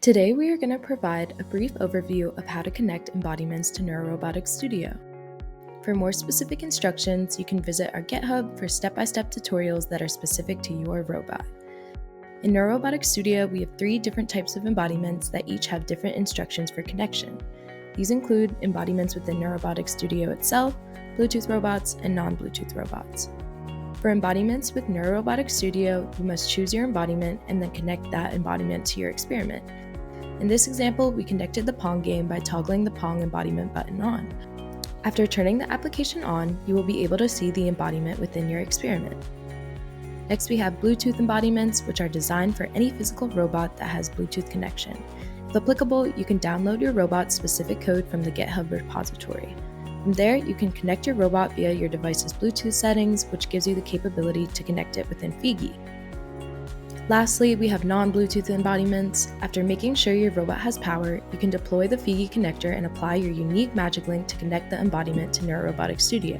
Today we are going to provide a brief overview of how to connect embodiments to Neurorobotics Studio. For more specific instructions, you can visit our GitHub for step-by-step tutorials that are specific to your robot. In Neurorobotics Studio, we have 3 different types of embodiments that each have different instructions for connection. These include embodiments within Neurorobotics Studio itself, Bluetooth robots, and non-Bluetooth robots. For embodiments with Neurorobotics Studio, you must choose your embodiment and then connect that embodiment to your experiment. In this example, we connected the Pong game by toggling the Pong embodiment button on. After turning the application on, you will be able to see the embodiment within your experiment. Next, we have Bluetooth embodiments, which are designed for any physical robot that has Bluetooth connection. If applicable, you can download your robot's specific code from the GitHub repository. From there, you can connect your robot via your device's Bluetooth settings, which gives you the capability to connect it within FEAGI. Lastly, we have non-Bluetooth embodiments. After making sure your robot has power, you can deploy the FEAGI connector and apply your unique magic link to connect the embodiment to Neurorobotics Studio.